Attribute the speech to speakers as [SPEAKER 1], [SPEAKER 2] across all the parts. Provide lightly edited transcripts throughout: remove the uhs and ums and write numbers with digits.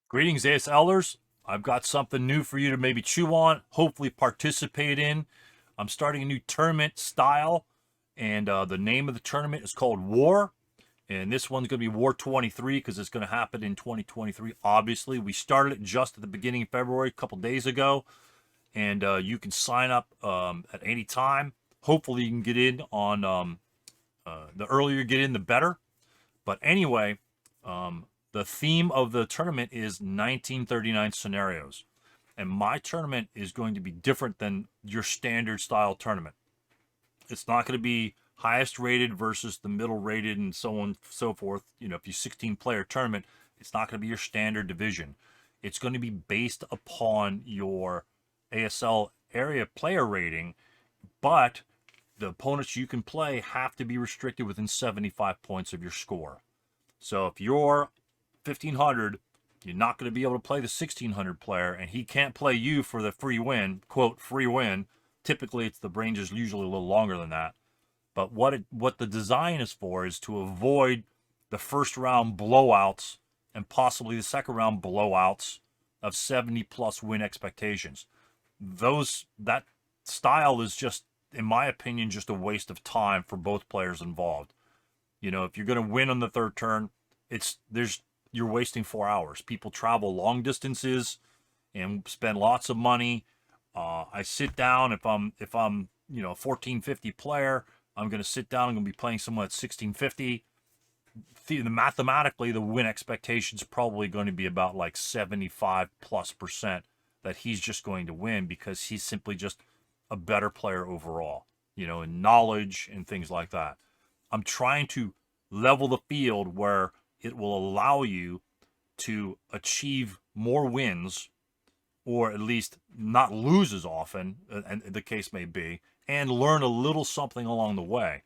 [SPEAKER 1] Greetings, ASLers. I've got something new for you to maybe chew on, hopefully participate in. I'm starting a new tournament style, and the name of the tournament is called WARR. And this one's going to be WARR 23 because it's going to happen in 2023, obviously. We started it just at the beginning of February, a couple days ago, and you can sign up at any time. Hopefully, you can get in on the earlier you get in, the better. But anyway, the theme of the tournament is 1939 scenarios. And my tournament is going to be different than your standard style tournament. It's not going to be highest rated versus the middle rated and so on and so forth. You know, if you 16 player tournament, it's not going to be your standard division. It's going to be based upon your ASL area player rating, but the opponents you can play have to be restricted within 75 points of your score. So if you're 1500, you're not going to be able to play the 1600 player, and he can't play you for the free win, quote, free win. Typically, it's the range is usually a little longer than that. But what the design is for is to avoid the first round blowouts and possibly the second round blowouts of 70 plus win expectations. That style is just, in my opinion, just a waste of time for both players involved. You know, if you're going to win on the third turn, you're wasting 4 hours. People travel long distances and spend lots of money. I sit down if I'm a 1450 player. I'm going to sit down. I'm going to be playing someone at 1650. Mathematically, the win expectation is probably going to be about like 75+% that he's just going to win because he's simply just a better player overall, in knowledge and things like that. I'm trying to level the field where it will allow you to achieve more wins, or at least not lose as often, and the case may be, and learn a little something along the way.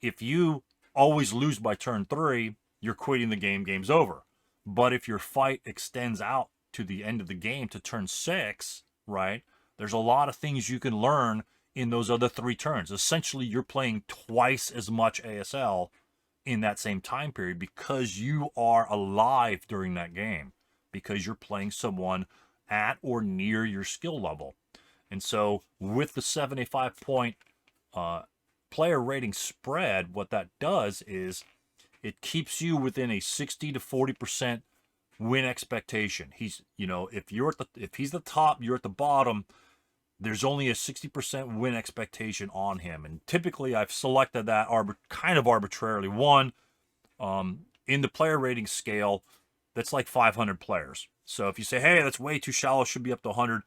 [SPEAKER 1] If you always lose by turn 3, you're quitting the game, game's over. But if your fight extends out to the end of the game to turn 6, right, there's a lot of things you can learn in those other 3 turns. Essentially, you're playing twice as much ASL in that same time period because you are alive during that game, because you're playing someone at or near your skill level. And so with the 75 point player rating spread, what that does is it keeps you within a 60 to 40% win expectation. He's, if he's the top, you're at the bottom. There's only a 60% win expectation on him. And typically I've selected that kind of arbitrarily. One, in the player rating scale, that's like 500 players. So if you say, hey, that's way too shallow, should be up to 100,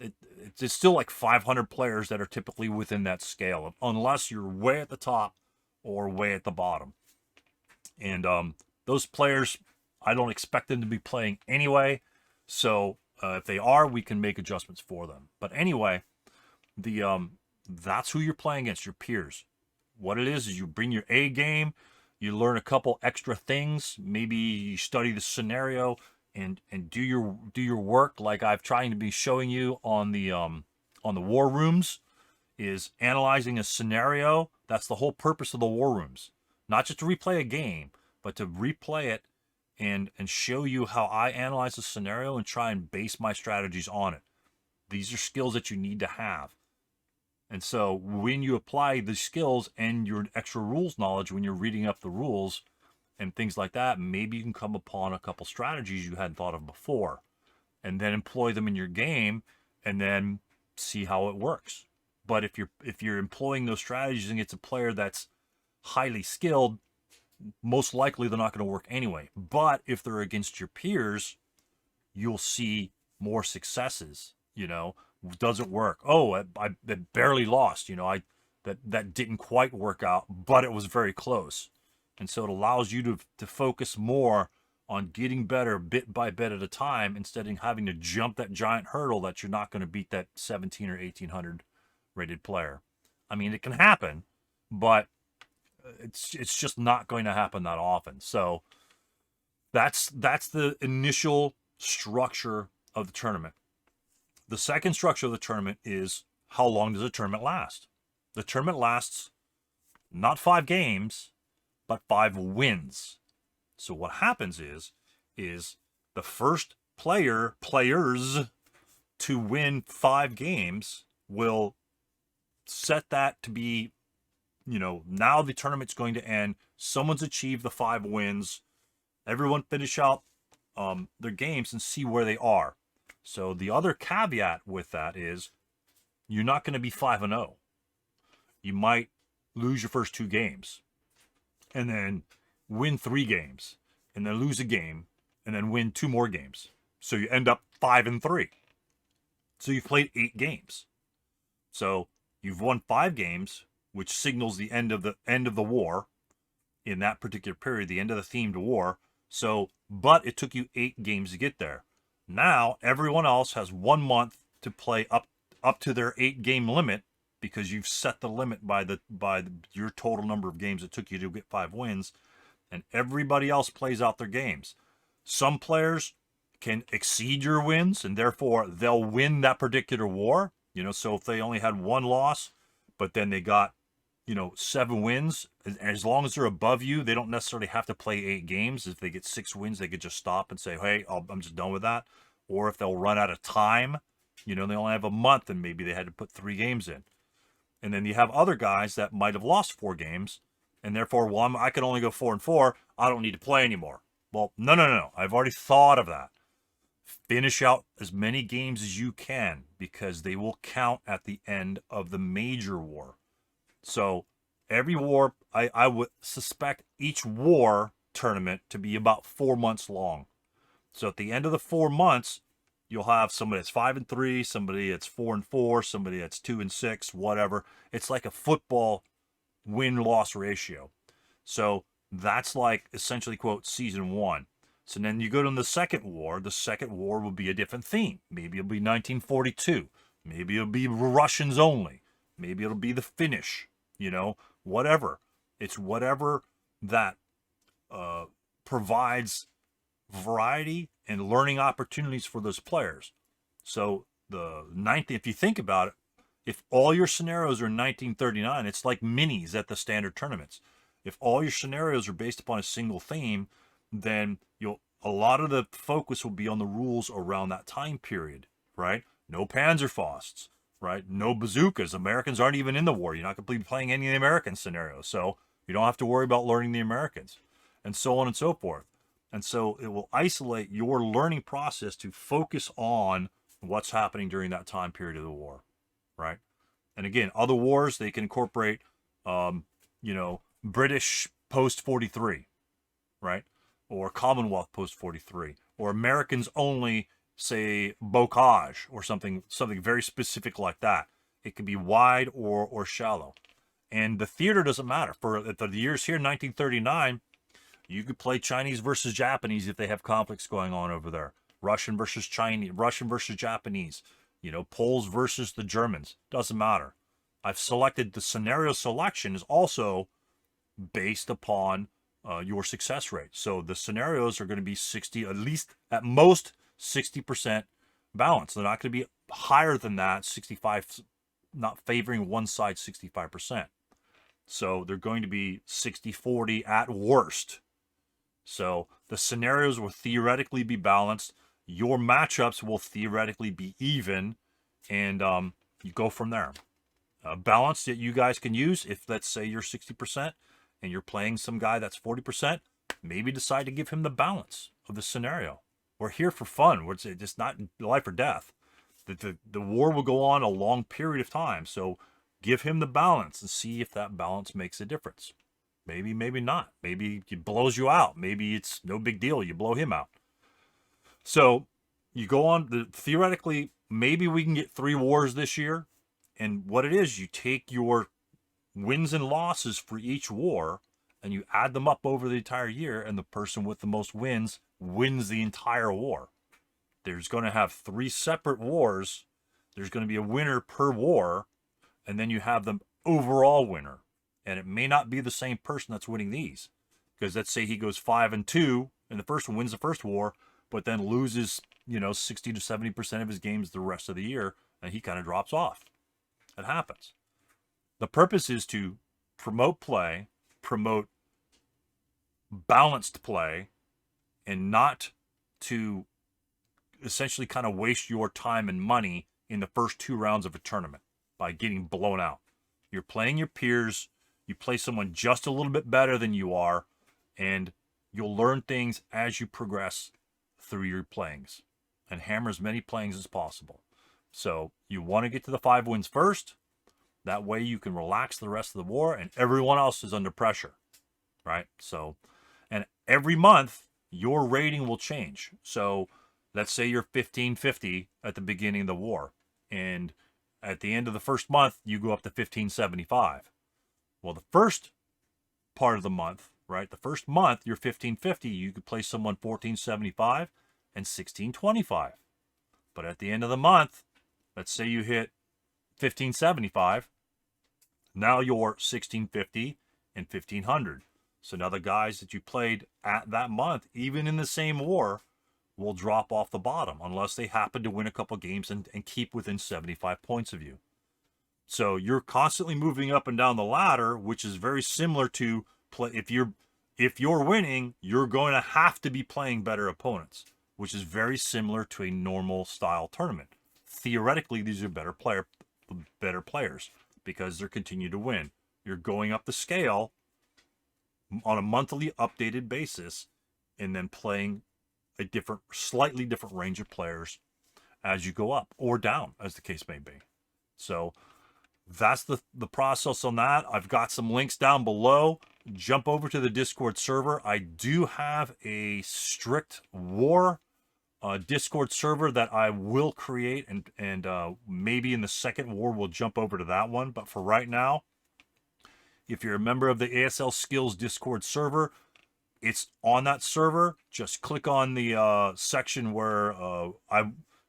[SPEAKER 1] it's still like 500 players that are typically within that scale, unless you're way at the top or way at the bottom. And those players, I don't expect them to be playing anyway. So if they are, we can make adjustments for them. But anyway, that's who you're playing against, your peers. What it is you bring your A game, you learn a couple extra things. Maybe you study the scenario and do your work, like I've tried to be showing you on the war rooms, is analyzing a scenario. That's the whole purpose of the war rooms. Not just to replay a game, but to replay it and show you how I analyze a scenario and try and base my strategies on it. These are skills that you need to have. And so when you apply the skills and your extra rules knowledge, when you're reading up the rules and things like that, maybe you can come upon a couple strategies you hadn't thought of before and then employ them in your game and then see how it works. But if you're employing those strategies and it's a player that's highly skilled, most likely they're not going to work anyway. But if they're against your peers, you'll see more successes. Does it work? Oh, I barely lost. That didn't quite work out, but it was very close. And so it allows you to focus more on getting better bit by bit at a time, instead of having to jump that giant hurdle that you're not going to beat that 17 or 1800 rated player. I mean, it can happen, but it's just not going to happen that often. So that's the initial structure of the tournament. The second structure of the tournament is, how long does the tournament last? The tournament lasts not 5 games, but 5 wins. So what happens is the first players to win 5 games will set that to be, now the tournament's going to end. Someone's achieved the 5 wins. Everyone finish out their games and see where they are. So the other caveat with that is you're not going to be 5-0. You might lose your first 2 games and then win 3 games and then lose a game and then win 2 more games. So you end up 5-3. So you've played 8 games. So you've won 5 games, which signals the end of the war in that particular period, the end of the themed war. So, but it took you 8 games to get there. Now everyone else has 1 month to play up to their 8-game limit, because you've set the limit by your total number of games it took you to get 5 wins, and everybody else plays out their games. Some players can exceed your wins, and therefore they'll win that particular war. So if they only had 1 loss, but then they got 7 wins, as long as they're above you, they don't necessarily have to play 8 games. If they get 6 wins, they could just stop and say, hey, I'm just done with that. Or if they'll run out of time, they only have a month and maybe they had to put 3 games in. And then you have other guys that might have lost 4 games, and therefore, I can only go 4-4. I don't need to play anymore. Well, no. I've already thought of that. Finish out as many games as you can, because they will count at the end of the major war. So every war, I would suspect each war tournament to be about 4 months long. So at the end of the 4 months, you'll have somebody that's 5-3, somebody that's 4-4, somebody that's 2-6, whatever. It's like a football win-loss ratio. So that's like essentially, quote, season 1. So then you go to the second war. The second war will be a different theme. Maybe it'll be 1942. Maybe it'll be Russians only. Maybe it'll be the Finnish. Whatever. It's whatever that provides variety and learning opportunities for those players. So the 19th, if you think about it, if all your scenarios are in 1939, it's like minis at the standard tournaments. If all your scenarios are based upon a single theme, then a lot of the focus will be on the rules around that time period, right? No Panzerfausts, right? No bazookas. Americans aren't even in the war. You're not going to be playing any of the American scenarios, so you don't have to worry about learning the Americans, and so on and so forth. And so it will isolate your learning process to focus on what's happening during that time period of the war, right? And again, other wars, they can incorporate, British post-43, right? Or Commonwealth post-43, or Americans only, say, bocage, or something very specific like that. It can be wide or shallow. And the theater doesn't matter. For the years here, 1939, you could play Chinese versus Japanese if they have conflicts going on over there. Russian versus Chinese, Russian versus Japanese, Poles versus the Germans. Doesn't matter. I've selected, the scenario selection is also based upon your success rate. So the scenarios are going to be 60, at least at most 60% balance. They're not going to be higher than that, 65, not favoring one side 65%. So they're going to be 60-40 at worst. So the scenarios will theoretically be balanced. Your matchups will theoretically be even, and you go from there. Balance that you guys can use, if let's say you're 60% and you're playing some guy that's 40%, maybe decide to give him the balance of the scenario. We're here for fun. It's just not life or death. The war will go on a long period of time, so give him the balance and see if that balance makes a difference. Maybe, maybe not. Maybe it blows you out. Maybe it's no big deal. You blow him out. So you go on, theoretically, maybe we can get 3 wars this year. And what it is, you take your wins and losses for each war and you add them up over the entire year, and the person with the most wins wins the entire war. There's going to have 3 separate wars. There's going to be a winner per war, and then you have the overall winner. And it may not be the same person that's winning these, because let's say he goes 5-2 in the first one, wins the first war, but then loses, 60 to 70% of his games the rest of the year, and he kind of drops off. It happens. The purpose is to promote play, promote balanced play, and not to essentially kind of waste your time and money in the first 2 rounds of a tournament by getting blown out. You're playing your peers. You play someone just a little bit better than you are, and you'll learn things as you progress through your playings and hammer as many playings as possible. So you want to get to the 5 wins first. That way you can relax the rest of the war, and everyone else is under pressure, right? So, and every month your rating will change. So let's say you're 1550 at the beginning of the war, and at the end of the first month you go up to 1575. Well, the first part of the month, right? The first month you're 1550, you could play someone 1475 and 1625. But at the end of the month, let's say you hit 1575, now you're 1650 and 1500. So now the guys that you played at that month, even in the same war, will drop off the bottom unless they happen to win a couple games and keep within 75 points of you. So you're constantly moving up and down the ladder, which is very similar to play. If you're winning, you're going to have to be playing better opponents, which is very similar to a normal style tournament. Theoretically, these are better players because they're continue to win. You're going up the scale on a monthly updated basis and then playing a slightly different range of players as you go up or down, as the case may be. So that's the process on that. I've got some links down below. Jump over to the Discord server. I do have a strict war Discord server that I will create, and maybe in the second war we'll jump over to that one. But for right now, if you're a member of the ASL Skills Discord server, it's on that server. Just click on the section where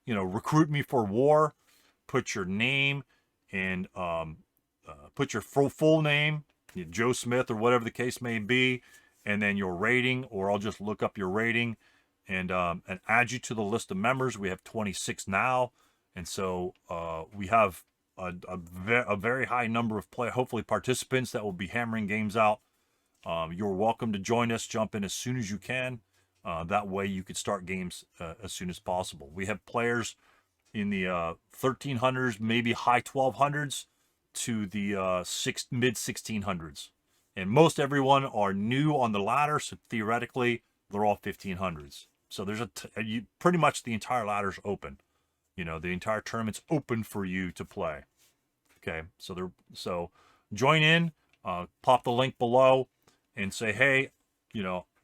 [SPEAKER 1] recruit me for war. Put your name and put your full name, Joe Smith or whatever the case may be, and then your rating, or I'll just look up your rating and add you to the list of members. We have 26 now, and so we have a very high number of hopefully participants that will be hammering games out. You're welcome to join us. Jump in as soon as you can. That way you could start games as soon as possible. We have players in the 1300s, maybe high 1200s to the mid 1600s. And most everyone are new on the ladder, so theoretically they're all 1500s. So there's pretty much the entire ladder's open. The entire tournament's open for you to play. Okay, so join in, pop the link below, and say, hey,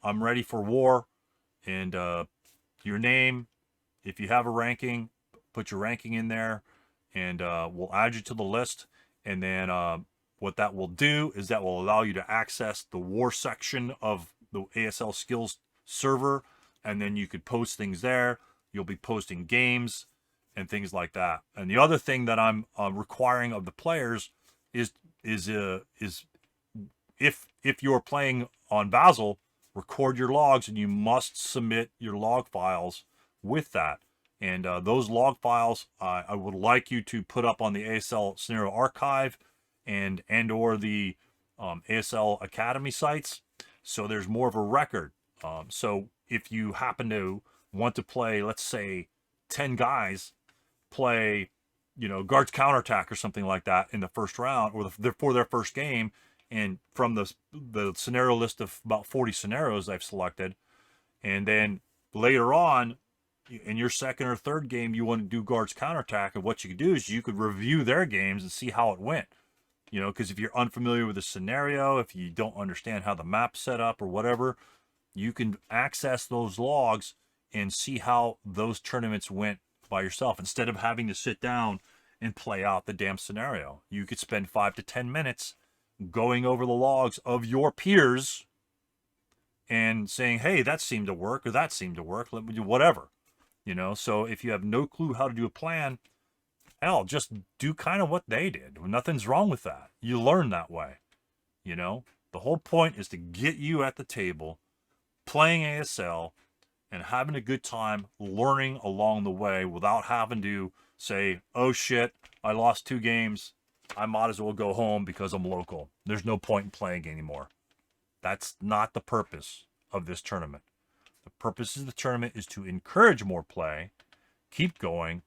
[SPEAKER 1] I'm ready for war, and your name, if you have a ranking, put your ranking in there, and we'll add you to the list. And then what that will do is that will allow you to access the war section of the ASL Skills server, and then you could post things there. You'll be posting games and things like that. And the other thing that I'm requiring of the players is if you're playing on Basel, record your logs, and you must submit your log files with that. And those log files, I would like you to put up on the ASL Scenario Archive and or the ASL Academy sites, so there's more of a record. So if you happen to want to play, let's say, 10 guys play, guards counterattack or something like that in the first round, or for their first game, and from the scenario list of about 40 scenarios I've selected, and then later on, in your second or third game, you want to do guards counterattack, and what you could do is you could review their games and see how it went. Because if you're unfamiliar with the scenario, if you don't understand how the map's set up or whatever, you can access those logs and see how those tournaments went by yourself instead of having to sit down and play out the damn scenario. You could spend 5 to 10 minutes going over the logs of your peers and saying, hey, that seemed to work, or that seemed to work, let me do whatever. So if you have no clue how to do a plan, hell, just do kind of what they did. Nothing's wrong with that. You learn that way. The whole point is to get you at the table playing ASL and having a good time learning along the way without having to say, oh shit, I lost 2 games. I might as well go home because I'm local. There's no point in playing anymore. That's not the purpose of this tournament. The purpose of the tournament is to encourage more play keep going,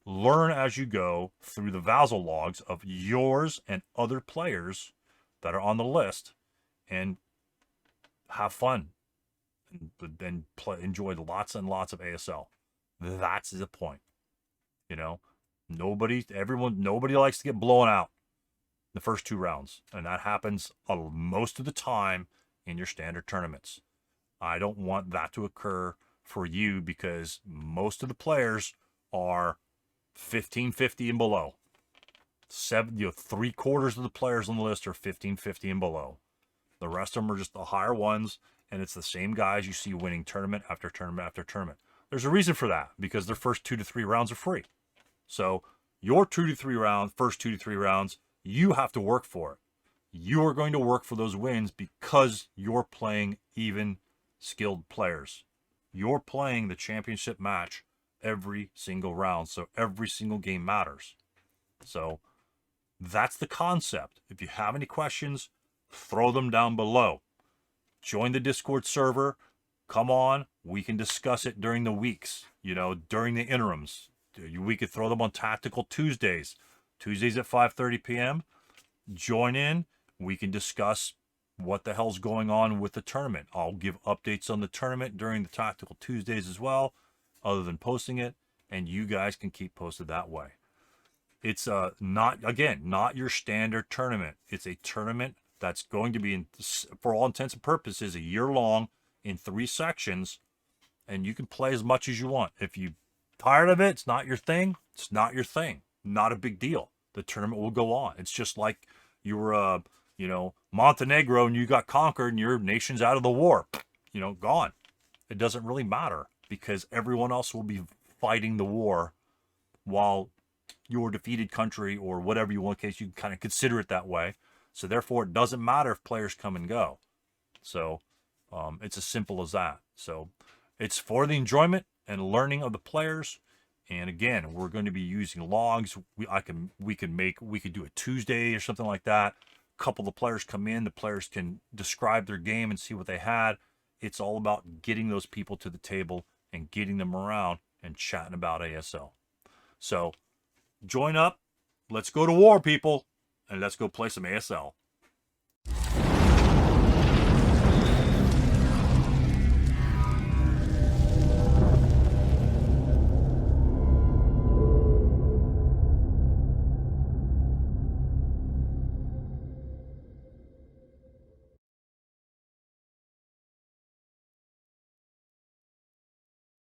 [SPEAKER 1] learn as you go through the Vassal logs of yours and other players that are on the list, and have fun and enjoy lots and lots of ASL. That's the point. You know, nobody likes to get blown out the first 2 rounds, and that happens most of the time in your standard tournaments. I don't want that to occur for you, because most of the players are 1550 and below. 3/4 of the players on the list are 1550 and below. The rest of them are just the higher ones, and it's the same guys you see winning tournament after tournament after tournament. There's a reason for that, because their first 2 to 3 rounds are free. So your first 2 to 3 rounds, you have to work for it. You are going to work for those wins because you're playing even skilled players. You're playing the championship match every single round, so every single game matters. So that's the concept. If you have any questions, throw them down below. Join the Discord server. Come on, we can discuss it during the weeks, during the interims. We could throw them on Tactical Tuesdays at 5:30 p.m. Join in. We can discuss what the hell's going on with the tournament. I'll give updates on the tournament during the Tactical Tuesdays as well, other than posting it, and you guys can keep posted that way. It's not your standard tournament. It's a tournament that's going to be, for all intents and purposes, a year long in 3 sections, and you can play as much as you want. If you're tired of it, it's not your thing, it's not your thing. Not a big deal. The tournament will go on. It's just like you were, Montenegro, and you got conquered and your nation's out of the war. Gone. It doesn't really matter, because everyone else will be fighting the war while your defeated country, or whatever you want, in case you can kind of consider it that way. So therefore, it doesn't matter if players come and go. So it's as simple as that. So it's for the enjoyment and learning of the players. And again, we're going to be using logs. We could do a Tuesday or something like that. A couple of the players come in, the players can describe their game and see what they had. It's all about getting those people to the table and getting them around and chatting about ASL. So join up. Let's go to war, people, and let's go play some ASL.